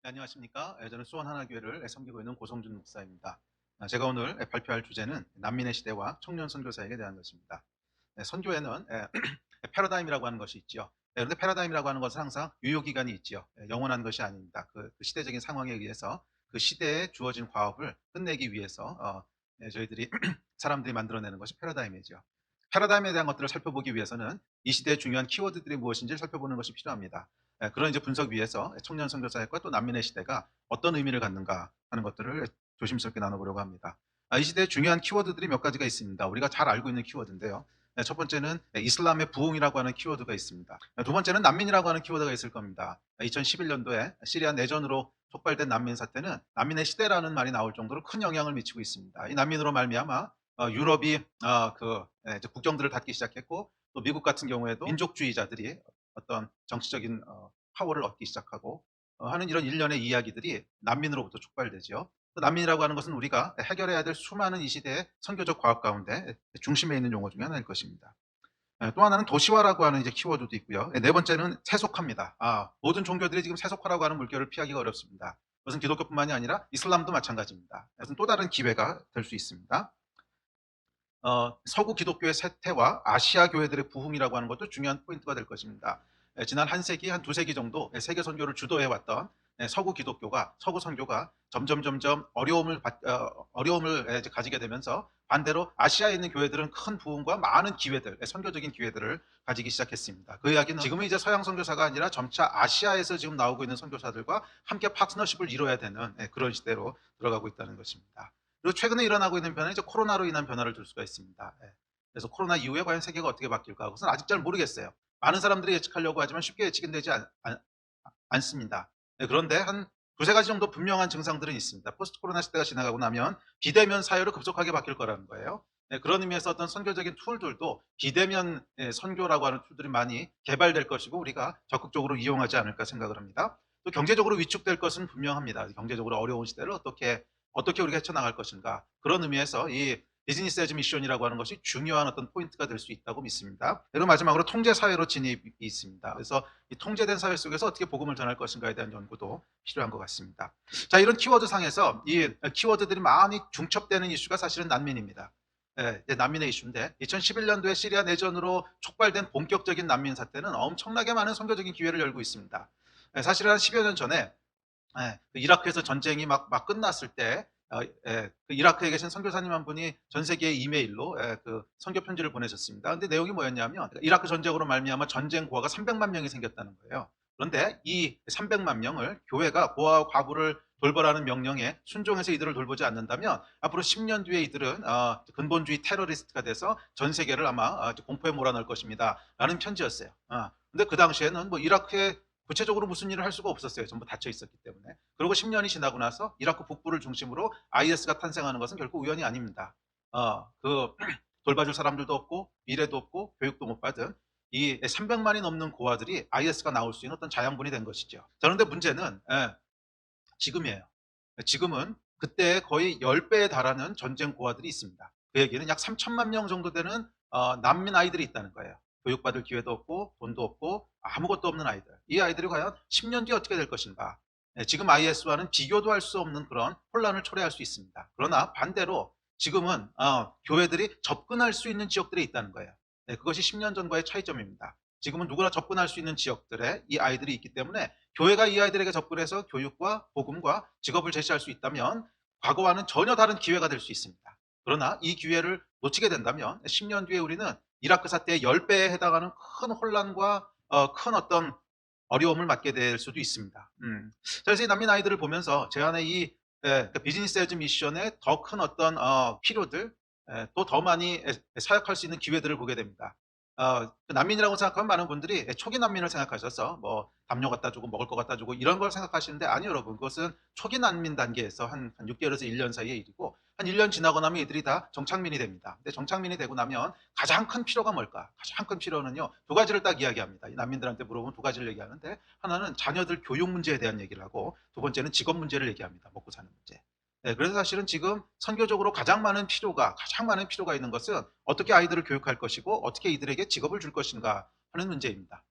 안녕하십니까. 저는 수원 하나교회를 섬기고 있는 고성준 목사입니다. 제가 오늘 발표할 주제는 난민의 시대와 청년 선교사에게 대한 것입니다. 선교에는 패러다임이라고 하는 것이 있죠. 그런데 패러다임이라고 하는 것은 항상 유효기간이 있죠. 영원한 것이 아닙니다. 그 시대적인 상황에 의해서 그 시대에 주어진 과업을 끝내기 위해서 저희들이 사람들이 만들어내는 것이 패러다임이죠. 패러다임에 대한 것들을 살펴보기 위해서는 이 시대의 중요한 키워드들이 무엇인지를 살펴보는 것이 필요합니다. 그런 이제 분석 위에서 청년 선교사역과 또 난민의 시대가 어떤 의미를 갖는가 하는 것들을 조심스럽게 나눠보려고 합니다. 이 시대의 중요한 키워드들이 몇 가지가 있습니다. 우리가 잘 알고 있는 키워드인데요. 첫 번째는 이슬람의 부흥이라고 하는 키워드가 있습니다. 두 번째는 난민이라고 하는 키워드가 있을 겁니다. 2011년도에 시리아 내전으로 촉발된 난민 사태는 난민의 시대라는 말이 나올 정도로 큰 영향을 미치고 있습니다. 이 난민으로 말미암아 유럽이 이제 국경들을 닫기 시작했고, 또 미국 같은 경우에도 민족주의자들이 어떤 정치적인 파워를 얻기 시작하고 하는 이런 일련의 이야기들이 난민으로부터 촉발되죠. 또 난민이라고 하는 것은 우리가 해결해야 될 수많은 이 시대의 선교적 과업 가운데 중심에 있는 용어 중에 하나일 것입니다. 또 하나는 도시화라고 하는 이제 키워드도 있고요. 네 번째는 세속화입니다. 모든 종교들이 지금 세속화라고 하는 물결을 피하기가 어렵습니다. 그것은 기독교뿐만이 아니라 이슬람도 마찬가지입니다. 그것은 또 다른 기회가 될 수 있습니다. 서구 기독교의 쇠퇴와 아시아 교회들의 부흥이라고 하는 것도 중요한 포인트가 될 것입니다. 지난 한 세기, 한 두 세기 정도 세계 선교를 주도해왔던 서구 기독교가, 서구 선교가 점점 어려움을 이제 가지게 되면서 반대로 아시아에 있는 교회들은 큰 부흥과 많은 기회들, 선교적인 기회들을 가지기 시작했습니다. 그 이야기는 지금은 이제 서양 선교사가 아니라 점차 아시아에서 지금 나오고 있는 선교사들과 함께 파트너십을 이뤄야 되는 그런 시대로 들어가고 있다는 것입니다. 그리고 최근에 일어나고 있는 변화는 이제 코로나로 인한 변화를 들 수가 있습니다. 그래서 코로나 이후에 과연 세계가 어떻게 바뀔까? 그것은 아직 잘 모르겠어요. 많은 사람들이 예측하려고 하지만 쉽게 예측은 되지 않습니다. 그런데 한 두세 가지 정도 분명한 증상들은 있습니다. 포스트 코로나 시대가 지나가고 나면 비대면 사회로 급속하게 바뀔 거라는 거예요. 그런 의미에서 어떤 선교적인 툴들도 비대면 선교라고 하는 툴들이 많이 개발될 것이고 우리가 적극적으로 이용하지 않을까 생각을 합니다. 또 경제적으로 위축될 것은 분명합니다. 경제적으로 어려운 시대를 어떻게 우리가 헤쳐나갈 것인가. 그런 의미에서 이 비즈니스 에즈 미션이라고 하는 것이 중요한 어떤 포인트가 될 수 있다고 믿습니다. 그리고 마지막으로 통제 사회로 진입이 있습니다. 그래서 이 통제된 사회 속에서 어떻게 복음을 전할 것인가에 대한 연구도 필요한 것 같습니다. 자, 이런 키워드 상에서 이 키워드들이 많이 중첩되는 이슈가 사실은 난민입니다. 난민의 이슈인데 2011년도에 시리아 내전으로 촉발된 본격적인 난민 사태는 엄청나게 많은 선교적인 기회를 열고 있습니다. 사실은 한 10여 년 전에 그 이라크에서 전쟁이 막 끝났을 때 그 이라크에 계신 선교사님 한 분이 전 세계에 이메일로 그 선교 편지를 보내셨습니다. 근데 내용이 뭐였냐면 이라크 전쟁으로 말미암아 전쟁 고아가 300만 명이 생겼다는 거예요. 그런데 이 300만 명을 교회가 고아와 과부를 돌보라는 명령에 순종해서 이들을 돌보지 않는다면 앞으로 10년 뒤에 이들은 근본주의 테러리스트가 돼서 전 세계를 아마 공포에 몰아넣을 것입니다. 라는 편지였어요. 근데 그 당시에는 뭐 이라크에 구체적으로 무슨 일을 할 수가 없었어요. 전부 닫혀 있었기 때문에. 그리고 10년이 지나고 나서 이라크 북부를 중심으로 IS가 탄생하는 것은 결코 우연이 아닙니다. 그 돌봐줄 사람들도 없고 미래도 없고 교육도 못 받은 이 300만이 넘는 고아들이 IS가 나올 수 있는 어떤 자양분이 된 것이죠. 자, 그런데 문제는 지금이에요. 지금은 그때 거의 10배에 달하는 전쟁 고아들이 있습니다. 그 얘기는 약 3천만 명 정도 되는 난민 아이들이 있다는 거예요. 교육받을 기회도 없고 돈도 없고 아무것도 없는 아이들. 이 아이들이 과연 10년 뒤에 어떻게 될 것인가. 지금 IS와는 비교도 할 수 없는 그런 혼란을 초래할 수 있습니다. 그러나 반대로 지금은 교회들이 접근할 수 있는 지역들이 있다는 거예요. 그것이 10년 전과의 차이점입니다. 지금은 누구나 접근할 수 있는 지역들에 이 아이들이 있기 때문에 교회가 이 아이들에게 접근해서 교육과 복음과 직업을 제시할 수 있다면 과거와는 전혀 다른 기회가 될 수 있습니다. 그러나 이 기회를 놓치게 된다면 10년 뒤에 우리는 이라크 사태의 10배에 해당하는 큰 혼란과 큰 어떤 어려움을 맞게 될 수도 있습니다. 그래서 이 난민 아이들을 보면서 제 안에 이 비즈니스 에즈 미션의 더 큰 어떤 필요들, 또 더 많이 사역할 수 있는 기회들을 보게 됩니다. 그 난민이라고 생각하면 많은 분들이 초기 난민을 생각하셔서 뭐 담요 갖다 주고 먹을 거 갖다 주고 이런 걸 생각하시는데 아니요, 여러분. 그것은 초기 난민 단계에서 한 6개월에서 1년 사이의 일이고 한 1년 지나고 나면 이들이 다 정착민이 됩니다. 근데 정착민이 되고 나면 가장 큰 필요가 뭘까? 가장 큰 필요는요, 두 가지를 딱 이야기합니다. 이 난민들한테 물어보면 두 가지를 얘기하는데 하나는 자녀들 교육 문제에 대한 얘기를 하고 두 번째는 직업 문제를 얘기합니다. 먹고 사는 문제. 그래서 사실은 지금 선교적으로 가장 많은 필요가 있는 것은 어떻게 아이들을 교육할 것이고 어떻게 이들에게 직업을 줄 것인가 하는 문제입니다.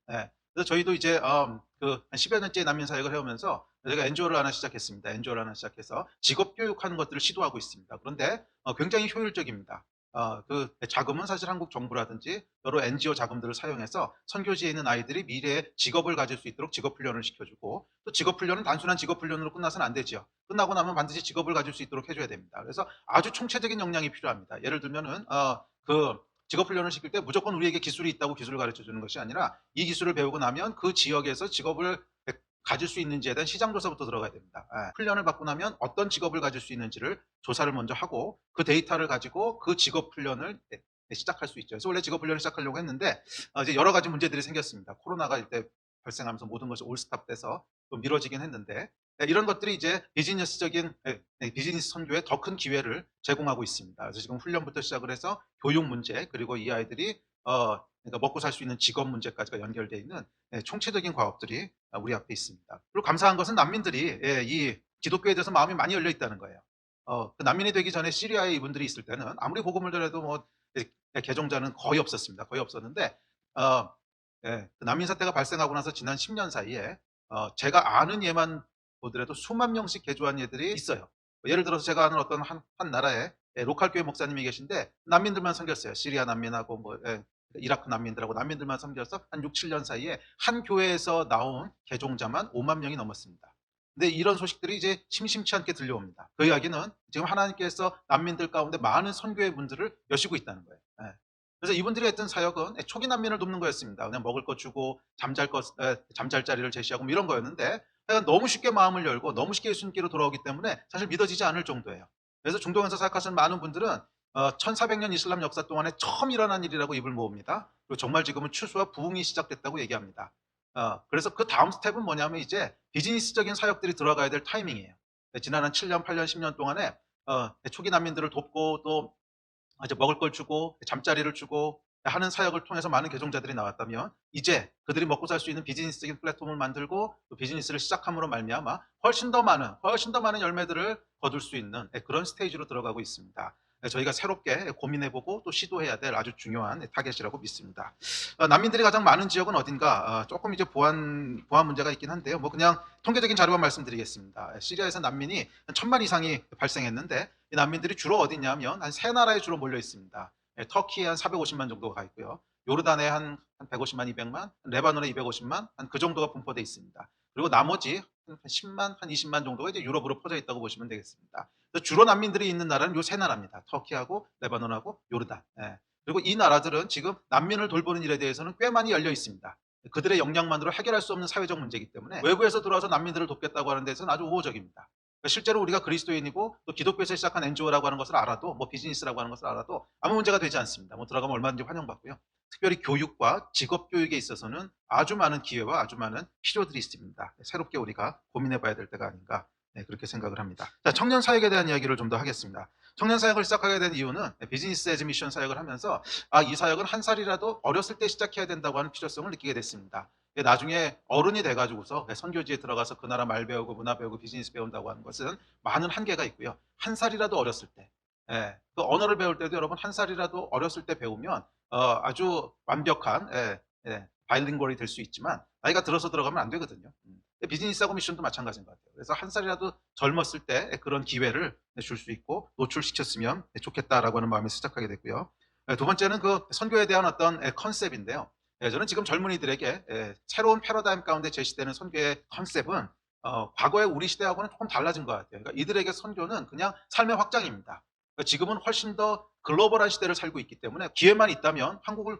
그래서 저희도 이제 한 10여 년째 난민 사역을 해오면서 저희가 NGO를 하나 시작했습니다. NGO를 하나 시작해서 직업 교육하는 것들을 시도하고 있습니다. 그런데 굉장히 효율적입니다. 그 자금은 사실 한국 정부라든지 여러 NGO 자금들을 사용해서 선교지에 있는 아이들이 미래에 직업을 가질 수 있도록 직업 훈련을 시켜주고, 또 직업 훈련은 단순한 직업 훈련으로 끝나서는 안 되죠. 끝나고 나면 반드시 직업을 가질 수 있도록 해줘야 됩니다. 그래서 아주 총체적인 역량이 필요합니다. 예를 들면은 그 직업 훈련을 시킬 때 무조건 우리에게 기술이 있다고 기술을 가르쳐 주는 것이 아니라, 이 기술을 배우고 나면 그 지역에서 직업을 가질 수 있는지에 대한 시장 조사부터 들어가야 됩니다. 훈련을 받고 나면 어떤 직업을 가질 수 있는지를 조사를 먼저 하고, 그 데이터를 가지고 그 직업 훈련을 시작할 수 있죠. 그래서 원래 직업 훈련을 시작하려고 했는데 이제 여러 가지 문제들이 생겼습니다. 코로나가 이때 발생하면서 모든 것이 올스탑돼서 좀 미뤄지긴 했는데, 이런 것들이 이제 비즈니스적인 비즈니스 선교에 더 큰 기회를 제공하고 있습니다. 그래서 지금 훈련부터 시작을 해서 교육 문제, 그리고 이 아이들이 그러니까 먹고 살 수 있는 직업 문제까지가 연결되어 있는 총체적인 과업들이 우리 앞에 있습니다. 그리고 감사한 것은 난민들이 이 기독교에 대해서 마음이 많이 열려 있다는 거예요. 그 난민이 되기 전에 시리아에 이분들이 있을 때는 아무리 복음을 전해도 뭐 개종자는 거의 없었습니다. 거의 없었는데 그 난민 사태가 발생하고 나서 지난 10년 사이에 제가 아는 예만 보더라도 수만 명씩 개조한 예들이 있어요. 예를 들어서 제가 아는 어떤 한 나라에 로컬 교회 목사님이 계신데 난민들만 섬겼어요. 시리아 난민하고 뭐 이라크 난민들하고 난민들만 섬겨서 한 6, 7년 사이에 한 교회에서 나온 개종자만 5만 명이 넘었습니다. 근데 이런 소식들이 이제 심심치 않게 들려옵니다. 그 이야기는 지금 하나님께서 난민들 가운데 많은 선교의 문들을 여시고 있다는 거예요. 그래서 이분들이 했던 사역은 초기 난민을 돕는 거였습니다. 그냥 먹을 거 주고 잠잘 자리를 제시하고 뭐 이런 거였는데, 너무 쉽게 마음을 열고 너무 쉽게 예수님께로 돌아오기 때문에 사실 믿어지지 않을 정도예요. 그래서 중동에서 사역하시는 많은 분들은 1400년 이슬람 역사 동안에 처음 일어난 일이라고 입을 모읍니다. 그리고 정말 지금은 추수와 부흥이 시작됐다고 얘기합니다. 그래서 그 다음 스텝은 뭐냐면 이제 비즈니스적인 사역들이 들어가야 될 타이밍이에요. 지난 한 7년, 8년, 10년 동안에 초기 난민들을 돕고, 또 이제 먹을 걸 주고 잠자리를 주고 하는 사역을 통해서 많은 개종자들이 나왔다면, 이제 그들이 먹고 살 수 있는 비즈니스적인 플랫폼을 만들고 또 비즈니스를 시작함으로 말미암아 훨씬 더 많은 열매들을 거둘 수 있는 그런 스테이지로 들어가고 있습니다. 저희가 새롭게 고민해보고 또 시도해야 될 아주 중요한 타겟이라고 믿습니다. 난민들이 가장 많은 지역은 어딘가? 조금 이제 보안 문제가 있긴 한데요. 뭐 그냥 통계적인 자료만 말씀드리겠습니다. 시리아에서 난민이 1000만 이상이 발생했는데, 이 난민들이 주로 어디냐면 한 세 나라에 주로 몰려 있습니다. 터키에 한 450만 정도가 가 있고요. 요르단에 한 150만, 200만, 레바논에 250만, 한 그 정도가 분포되어 있습니다. 그리고 나머지 한 10만, 한 20만 정도가 이제 유럽으로 퍼져 있다고 보시면 되겠습니다. 주로 난민들이 있는 나라는 요 세 나라입니다. 터키하고 레바논하고 요르단. 그리고 이 나라들은 지금 난민을 돌보는 일에 대해서는 꽤 많이 열려 있습니다. 그들의 역량만으로 해결할 수 없는 사회적 문제이기 때문에 외부에서 들어와서 난민들을 돕겠다고 하는 데서는 아주 우호적입니다. 실제로 우리가 그리스도인이고 또 기독교에서 시작한 NGO라고 하는 것을 알아도, 뭐 비즈니스라고 하는 것을 알아도 아무 문제가 되지 않습니다. 뭐 들어가면 얼마든지 환영받고요. 특별히 교육과 직업 교육에 있어서는 아주 많은 기회와 아주 많은 필요들이 있습니다. 새롭게 우리가 고민해 봐야 될 때가 아닌가, 그렇게 생각을 합니다. 자, 청년 사역에 대한 이야기를 좀 더 하겠습니다. 청년 사역을 시작하게 된 이유는 비즈니스 에즈 미션 사역을 하면서 이 사역은 한 살이라도 어렸을 때 시작해야 된다고 하는 필요성을 느끼게 됐습니다. 나중에 어른이 돼가지고서 선교지에 들어가서 그 나라 말 배우고 문화 배우고 비즈니스 배운다고 하는 것은 많은 한계가 있고요. 한 살이라도 어렸을 때, 그 언어를 배울 때도 여러분 한 살이라도 어렸을 때 배우면 아주 완벽한 바이링구얼이 될 수 있지만, 나이가 들어서 들어가면 안 되거든요. 비즈니스하고 미션도 마찬가지인 것 같아요. 그래서 한 살이라도 젊었을 때 그런 기회를 줄 수 있고 노출시켰으면 좋겠다라고 하는 마음에 시작하게 됐고요. 두 번째는 그 선교에 대한 어떤 컨셉인데요. 저는 지금 젊은이들에게 새로운 패러다임 가운데 제시되는 선교의 컨셉은 과거의 우리 시대하고는 조금 달라진 것 같아요. 그러니까 이들에게 선교는 그냥 삶의 확장입니다. 그러니까 지금은 훨씬 더 글로벌한 시대를 살고 있기 때문에 기회만 있다면 한국을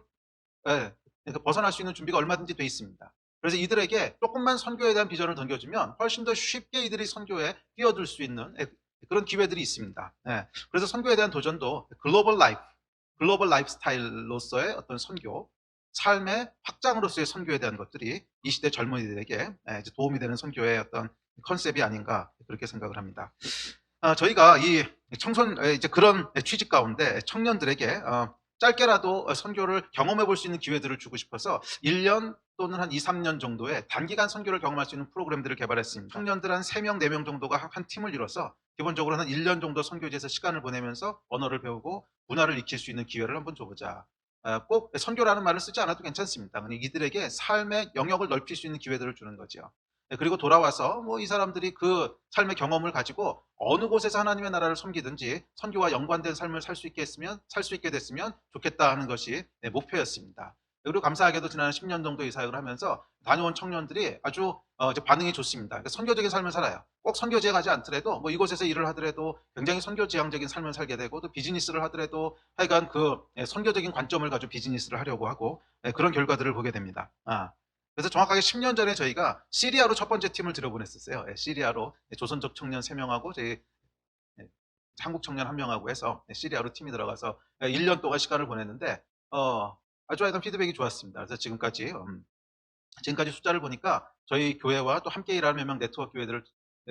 그러니까 벗어날 수 있는 준비가 얼마든지 돼 있습니다. 그래서 이들에게 조금만 선교에 대한 비전을 던져주면 훨씬 더 쉽게 이들이 선교에 뛰어들 수 있는 그런 기회들이 있습니다. 그래서 선교에 대한 도전도 글로벌 라이프 스타일로서의 어떤 선교, 삶의 확장으로서의 선교에 대한 것들이 이 시대 젊은이들에게 이제 도움이 되는 선교의 어떤 컨셉이 아닌가, 그렇게 생각을 합니다. 저희가 이 이제 그런 취지 가운데 청년들에게 짧게라도 선교를 경험해 볼 수 있는 기회들을 주고 싶어서 1년 또는 한 2, 3년 정도의 단기간 선교를 경험할 수 있는 프로그램들을 개발했습니다. 청년들 한 3명, 4명 정도가 한 팀을 이뤄서 기본적으로 한 1년 정도 선교지에서 시간을 보내면서 언어를 배우고 문화를 익힐 수 있는 기회를 한번 줘보자. 꼭 선교라는 말을 쓰지 않아도 괜찮습니다. 그냥 이들에게 삶의 영역을 넓힐 수 있는 기회들을 주는 거죠. 그리고 돌아와서 뭐 이 사람들이 그 삶의 경험을 가지고 어느 곳에서 하나님의 나라를 섬기든지 선교와 연관된 삶을 살 수 있게 됐으면 좋겠다 하는 것이 목표였습니다. 그리고 감사하게도 지난 10년 정도 이 사역을 하면서 다녀온 청년들이 아주 이제 반응이 좋습니다. 그러니까 선교적인 삶을 살아요. 꼭 선교지에 가지 않더라도 뭐 이곳에서 일을 하더라도 굉장히 선교지향적인 삶을 살게 되고, 또 비즈니스를 하더라도 하여간 그 선교적인 관점을 가지고 비즈니스를 하려고 하고 그런 결과들을 보게 됩니다. 그래서 정확하게 10년 전에 저희가 시리아로 첫 번째 팀을 들여보냈었어요. 시리아로 조선족 청년 3명하고 저희 한국 청년 1명하고 해서 시리아로 팀이 들어가서 1년 동안 시간을 보냈는데 아주 하여튼 피드백이 좋았습니다. 그래서 지금까지 숫자를 보니까 저희 교회와 또 함께 일하는 몇 명 네트워크 교회들을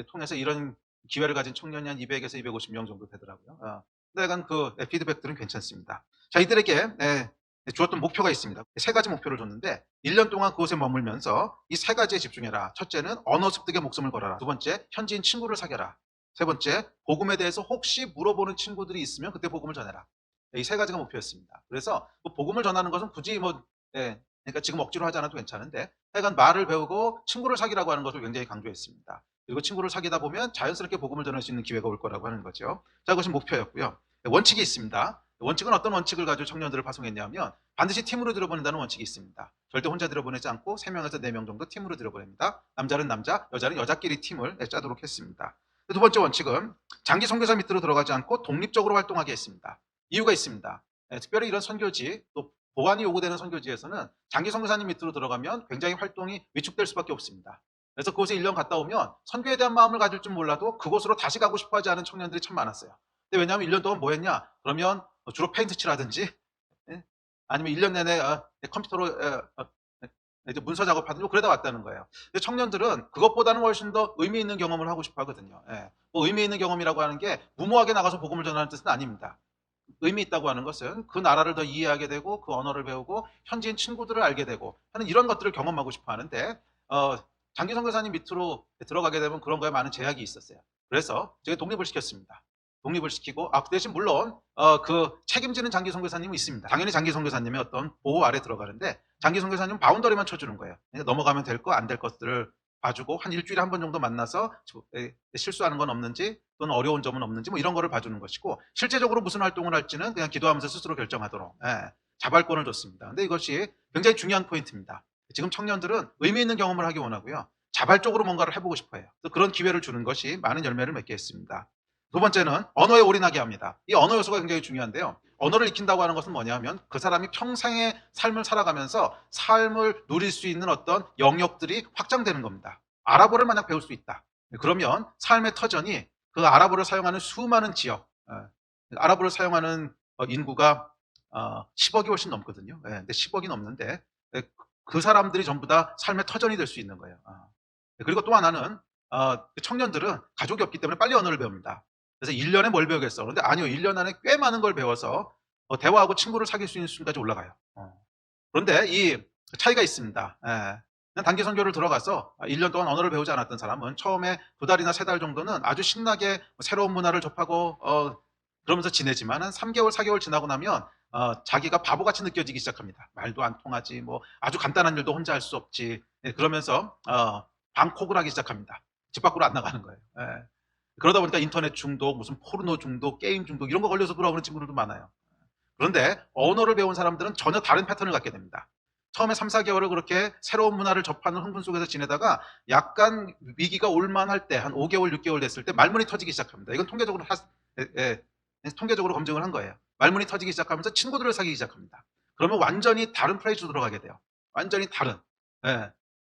통해서 이런 기회를 가진 청년이 한 200에서 250명 정도 되더라고요. 근데 약간 그 피드백들은 괜찮습니다. 자, 이들에게 주었던 목표가 있습니다. 3가지 목표를 줬는데 1년 동안 그곳에 머물면서 이 3가지에 집중해라. 첫째는 언어 습득에 목숨을 걸어라. 두 번째, 현지인 친구를 사귀어라. 세 번째, 복음에 대해서 혹시 물어보는 친구들이 있으면 그때 복음을 전해라. 이 3가지가 목표였습니다. 그래서 뭐 복음을 전하는 것은 굳이 그러니까 지금 억지로 하지 않아도 괜찮은데 하여간 말을 배우고 친구를 사귀라고 하는 것을 굉장히 강조했습니다. 그리고 친구를 사귀다 보면 자연스럽게 복음을 전할 수 있는 기회가 올 거라고 하는 거죠. 자, 그것이 목표였고요. 원칙이 있습니다. 원칙은 어떤 원칙을 가지고 청년들을 파송했냐면 반드시 팀으로 들여보낸다는 원칙이 있습니다. 절대 혼자 들여보내지 않고 3명에서 4명 정도 팀으로 들여보냅니다. 남자는 남자, 여자는 여자끼리 팀을 짜도록 했습니다. 두 번째 원칙은 장기 선교사 밑으로 들어가지 않고 독립적으로 활동하게 했습니다. 이유가 있습니다. 특별히 이런 선교지, 또 보안이 요구되는 선교지에서는 장기 선교사님 밑으로 들어가면 굉장히 활동이 위축될 수밖에 없습니다. 그래서 그곳에 1년 갔다 오면 선교에 대한 마음을 가질 줄 몰라도 그곳으로 다시 가고 싶어 하지 않은 청년들이 참 많았어요. 근데 왜냐하면 1년 동안 뭐 했냐? 그러면 주로 페인트 칠하든지 아니면 1년 내내 컴퓨터로 이제 문서 작업하든지 그러다 왔다는 거예요. 근데 청년들은 그것보다는 훨씬 더 의미 있는 경험을 하고 싶어 하거든요. 뭐 의미 있는 경험이라고 하는 게 무모하게 나가서 복음을 전하는 뜻은 아닙니다. 의미 있다고 하는 것은 그 나라를 더 이해하게 되고 그 언어를 배우고 현지인 친구들을 알게 되고 하는 이런 것들을 경험하고 싶어 하는데 장기 선교사님 밑으로 들어가게 되면 그런 거에 많은 제약이 있었어요. 그래서 제가 독립을 시켰습니다. 독립을 시키고 그 대신 물론 그 책임지는 장기 선교사님은 있습니다. 당연히 장기 선교사님의 어떤 보호 아래 들어가는데 장기 선교사님은 바운더리만 쳐주는 거예요. 그러니까 넘어가면 될 거 안 될 것들을 봐주고 한 일주일에 한 번 정도 만나서 실수하는 건 없는지 또는 어려운 점은 없는지 뭐 이런 거를 봐주는 것이고, 실제적으로 무슨 활동을 할지는 그냥 기도하면서 스스로 결정하도록 자발권을 줬습니다. 근데 이것이 굉장히 중요한 포인트입니다. 지금 청년들은 의미 있는 경험을 하기 원하고요, 자발적으로 뭔가를 해보고 싶어 해요. 그런 기회를 주는 것이 많은 열매를 맺게 했습니다. 두 번째는 언어에 올인하게 합니다. 이 언어 요소가 굉장히 중요한데요, 언어를 익힌다고 하는 것은 뭐냐면 그 사람이 평생의 삶을 살아가면서 삶을 누릴 수 있는 어떤 영역들이 확장되는 겁니다. 아랍어를 만약 배울 수 있다, 그러면 삶의 터전이 그 아랍어를 사용하는 수많은 지역, 아랍어를 사용하는 인구가 10억이 훨씬 넘거든요. 근데 10억이 넘는데 그 사람들이 전부 다 삶의 터전이 될 수 있는 거예요. 그리고 또 하나는 청년들은 가족이 없기 때문에 빨리 언어를 배웁니다. 그래서 1년에 뭘 배우겠어? 그런데 아니요, 1년 안에 꽤 많은 걸 배워서 대화하고 친구를 사귈 수 있는 수준까지 올라가요. 그런데 이 차이가 있습니다. 그냥 단기 선교를 들어가서 1년 동안 언어를 배우지 않았던 사람은 처음에 2달이나 3달 정도는 아주 신나게 새로운 문화를 접하고 그러면서 지내지만 한 3개월, 4개월 지나고 나면 자기가 바보같이 느껴지기 시작합니다. 말도 안 통하지, 뭐 아주 간단한 일도 혼자 할 수 없지. 그러면서 방콕을 하기 시작합니다. 집 밖으로 안 나가는 거예요. 그러다 보니까 인터넷 중독, 무슨 포르노 중독, 게임 중독 이런 거 걸려서 돌아오는 친구들도 많아요. 그런데 언어를 배운 사람들은 전혀 다른 패턴을 갖게 됩니다. 처음에 3, 4개월을 그렇게 새로운 문화를 접하는 흥분 속에서 지내다가 약간 위기가 올만할 때 한 5개월, 6개월 됐을 때 말문이 터지기 시작합니다. 이건 통계적으로 검증을 한 거예요. 말문이 터지기 시작하면서 친구들을 사귀기 시작합니다. 그러면 완전히 다른 플레이스로 들어가게 돼요. 완전히 다른.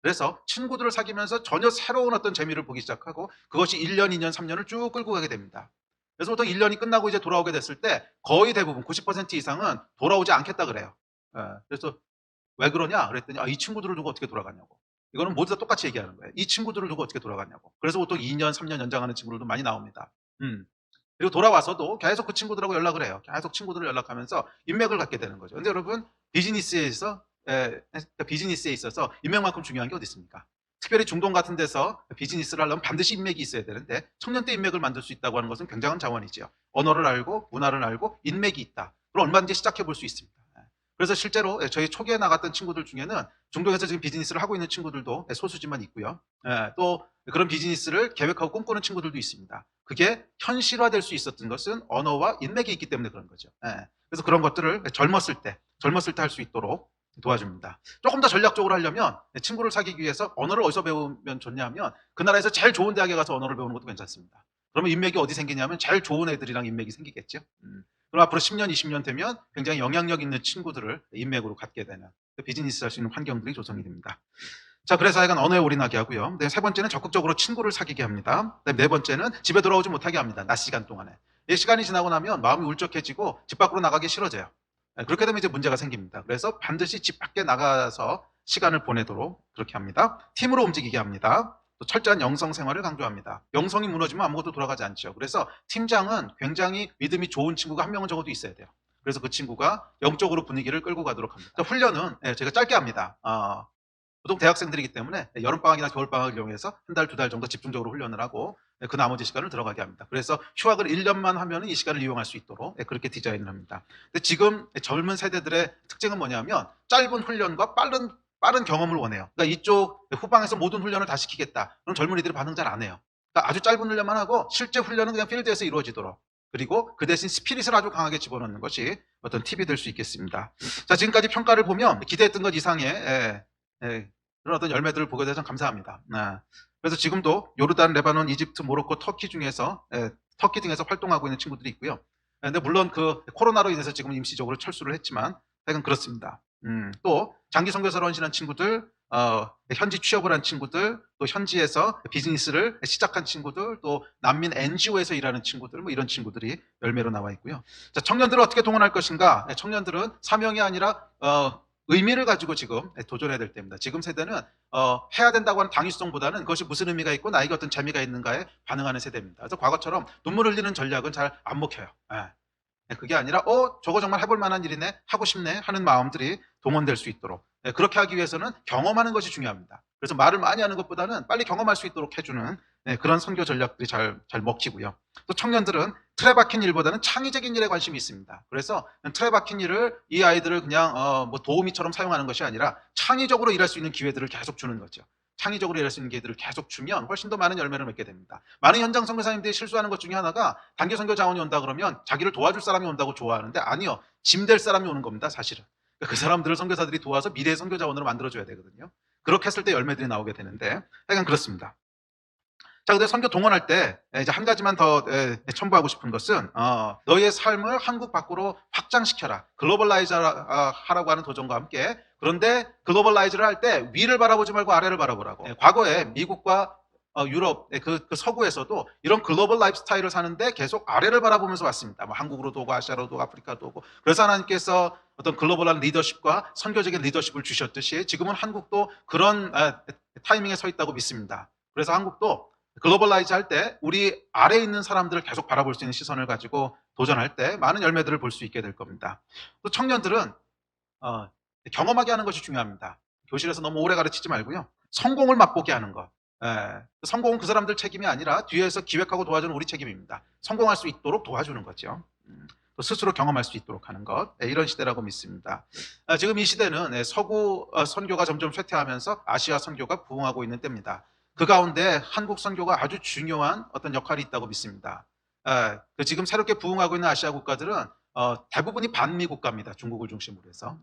그래서 친구들을 사귀면서 전혀 새로운 어떤 재미를 보기 시작하고 그것이 1년, 2년, 3년을 쭉 끌고 가게 됩니다. 그래서 보통 1년이 끝나고 이제 돌아오게 됐을 때 거의 대부분 90% 이상은 돌아오지 않겠다 그래요. 그래서 왜 그러냐 그랬더니 이 친구들을 두고 어떻게 돌아가냐고. 이거는 모두 다 똑같이 얘기하는 거예요. 이 친구들을 두고 어떻게 돌아가냐고. 그래서 보통 2년, 3년 연장하는 친구들도 많이 나옵니다. 그리고 돌아와서도 계속 그 친구들하고 연락을 해요. 계속 친구들을 연락하면서 인맥을 갖게 되는 거죠. 근데 여러분, 비즈니스에 있어서 인맥만큼 중요한 게 어디 있습니까? 특별히 중동 같은 데서 비즈니스를 하려면 반드시 인맥이 있어야 되는데 청년 때 인맥을 만들 수 있다고 하는 것은 굉장한 자원이죠. 언어를 알고 문화를 알고 인맥이 있다. 그럼 얼마든지 시작해 볼 수 있습니다. 그래서 실제로 저희 초기에 나갔던 친구들 중에는 중동에서 지금 비즈니스를 하고 있는 친구들도 소수지만 있고요. 또 그런 비즈니스를 계획하고 꿈꾸는 친구들도 있습니다. 그게 현실화될 수 있었던 것은 언어와 인맥이 있기 때문에 그런 거죠. 그래서 그런 것들을 젊었을 때 할 수 있도록 도와줍니다. 조금 더 전략적으로 하려면 친구를 사귀기 위해서 언어를 어디서 배우면 좋냐 하면 그 나라에서 제일 좋은 대학에 가서 언어를 배우는 것도 괜찮습니다. 그러면 인맥이 어디 생기냐면 제일 좋은 애들이랑 인맥이 생기겠죠. 그럼 앞으로 10년, 20년 되면 굉장히 영향력 있는 친구들을 인맥으로 갖게 되는 비즈니스 할 수 있는 환경들이 조성이 됩니다. 자, 그래서 하여간 언어에 올인하게 하고요. 세 번째는 적극적으로 친구를 사귀게 합니다. 네 번째는 집에 돌아오지 못하게 합니다. 낮 시간 동안에. 이 시간이 지나고 나면 마음이 울적해지고 집 밖으로 나가기 싫어져요. 그렇게 되면 이제 문제가 생깁니다. 그래서 반드시 집 밖에 나가서 시간을 보내도록 그렇게 합니다. 팀으로 움직이게 합니다. 또 철저한 영성 생활을 강조합니다. 영성이 무너지면 아무것도 돌아가지 않죠. 그래서 팀장은 굉장히 믿음이 좋은 친구가 한 명은 적어도 있어야 돼요. 그래서 그 친구가 영적으로 분위기를 끌고 가도록 합니다. 훈련은 제가 짧게 합니다. 보통 대학생들이기 때문에 여름방학이나 겨울방학을 이용해서 한 달, 두 달 정도 집중적으로 훈련을 하고 그 나머지 시간을 들어가게 합니다. 그래서 휴학을 1년만 하면 이 시간을 이용할 수 있도록 그렇게 디자인을 합니다. 근데 지금 젊은 세대들의 특징은 뭐냐면 짧은 훈련과 빠른 경험을 원해요. 그러니까 이쪽 후방에서 모든 훈련을 다 시키겠다. 그럼 젊은이들이 반응 잘 안 해요. 그러니까 아주 짧은 훈련만 하고 실제 훈련은 그냥 필드에서 이루어지도록, 그리고 그 대신 스피릿을 아주 강하게 집어넣는 것이 어떤 팁이 될 수 있겠습니다. 자, 지금까지 평가를 보면 기대했던 것 이상의 그런 어떤 열매들을 보게 돼서 감사합니다. 그래서 지금도 요르단, 레바논, 이집트, 모로코, 터키 중에서 터키 등에서 활동하고 있는 친구들이 있고요. 근데 물론 그 코로나로 인해서 지금 임시적으로 철수를 했지만 하여간 그렇습니다. 또 장기 선교사로 헌신한 친구들, 현지 취업을 한 친구들, 또 현지에서 비즈니스를 시작한 친구들, 또 난민 NGO에서 일하는 친구들, 뭐 이런 친구들이 열매로 나와 있고요. 자, 청년들을 어떻게 동원할 것인가? 청년들은 사명이 아니라 의미를 가지고 지금 도전해야 될 때입니다. 지금 세대는 해야 된다고 하는 당위성보다는 그것이 무슨 의미가 있고 나에게 어떤 재미가 있는가에 반응하는 세대입니다. 그래서 과거처럼 눈물 흘리는 전략은 잘 안 먹혀요. 그게 아니라 저거 정말 해볼 만한 일이네, 하고 싶네 하는 마음들이 동원될 수 있도록, 그렇게 하기 위해서는 경험하는 것이 중요합니다. 그래서 말을 많이 하는 것보다는 빨리 경험할 수 있도록 해주는 그런 선교 전략들이 잘 먹히고요. 또 청년들은 틀에 박힌 일보다는 창의적인 일에 관심이 있습니다. 그래서 틀에 박힌 일을 이 아이들을 그냥 뭐 도우미처럼 사용하는 것이 아니라 창의적으로 일할 수 있는 기회들을 계속 주는 거죠. 창의적으로 일할 수 있는 기회들을 계속 주면 훨씬 더 많은 열매를 맺게 됩니다. 많은 현장 선교사님들이 실수하는 것 중에 하나가 단기 선교 자원이 온다 그러면 자기를 도와줄 사람이 온다고 좋아하는데, 아니요, 짐 될 사람이 오는 겁니다. 사실은 그 사람들을 선교사들이 도와서 미래의 선교 자원으로 만들어줘야 되거든요. 그렇게 했을 때 열매들이 나오게 되는데 하여간 그렇습니다. 자, 근데 선교 동원할 때 이제 한 가지만 더 첨부하고 싶은 것은 너희의 삶을 한국 밖으로 확장시켜라. 글로벌라이즈 하라고 하는 도전과 함께, 그런데 글로벌라이즈를 할 때 위를 바라보지 말고 아래를 바라보라고. 과거에 미국과 유럽, 그 서구에서도 이런 글로벌 라이프 스타일을 사는데 계속 아래를 바라보면서 왔습니다. 뭐 한국으로도 오고 아시아로도 오고 아프리카도 오고. 그래서 하나님께서 어떤 글로벌한 리더십과 선교적인 리더십을 주셨듯이 지금은 한국도 그런 타이밍에 서 있다고 믿습니다. 그래서 한국도 글로벌라이즈 할 때 우리 아래에 있는 사람들을 계속 바라볼 수 있는 시선을 가지고 도전할 때 많은 열매들을 볼 수 있게 될 겁니다. 또 청년들은 경험하게 하는 것이 중요합니다. 교실에서 너무 오래 가르치지 말고요. 성공을 맛보게 하는 것. 성공은 그 사람들 책임이 아니라 뒤에서 기획하고 도와주는 우리 책임입니다. 성공할 수 있도록 도와주는 거죠. 또 스스로 경험할 수 있도록 하는 것, 이런 시대라고 믿습니다. 지금 이 시대는 서구 선교가 점점 쇠퇴하면서 아시아 선교가 부흥하고 있는 때입니다. 그 가운데 한국 선교가 아주 중요한 어떤 역할이 있다고 믿습니다. 지금 새롭게 부흥하고 있는 아시아 국가들은 대부분이 반미 국가입니다. 중국을 중심으로 해서.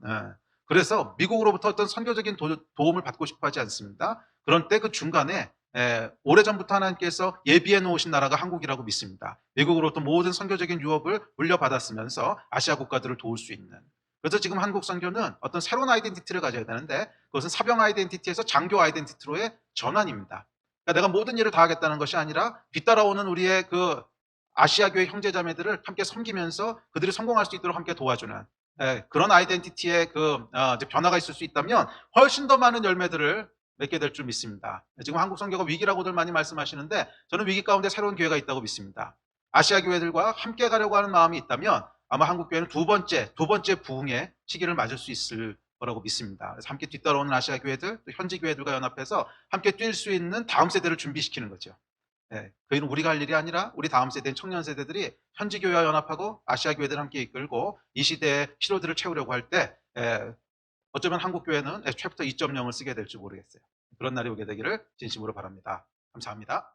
그래서 미국으로부터 어떤 선교적인 도움을 받고 싶어 하지 않습니다. 그런 때 그 중간에 오래전부터 하나님께서 예비해 놓으신 나라가 한국이라고 믿습니다. 미국으로부터 모든 선교적인 유업을 물려받았으면서 아시아 국가들을 도울 수 있는. 그래서 지금 한국 선교는 어떤 새로운 아이덴티티를 가져야 되는데, 그것은 사병 아이덴티티에서 장교 아이덴티티로의 전환입니다. 그러니까 내가 모든 일을 다 하겠다는 것이 아니라 뒤따라오는 우리의 그 아시아교회 형제자매들을 함께 섬기면서 그들이 성공할 수 있도록 함께 도와주는 그런 아이덴티티의 이제 변화가 있을 수 있다면 훨씬 더 많은 열매들을 맺게 될 줄 믿습니다. 지금 한국 선교가 위기라고들 많이 말씀하시는데 저는 위기 가운데 새로운 기회가 있다고 믿습니다. 아시아 교회들과 함께 가려고 하는 마음이 있다면 아마 한국 교회는 두 번째 부흥의 시기를 맞을 수 있을 거라고 믿습니다. 그래서 함께 뒤따라오는 아시아 교회들, 또 현지 교회들과 연합해서 함께 뛸 수 있는 다음 세대를 준비시키는 거죠. 그 일은 우리가 할 일이 아니라 우리 다음 세대인 청년 세대들이 현지 교회와 연합하고 아시아 교회들 함께 이끌고 이 시대의 필요들을 채우려고 할 때 어쩌면 한국 교회는 챕터 2.0을 쓰게 될지 모르겠어요. 그런 날이 오게 되기를 진심으로 바랍니다. 감사합니다.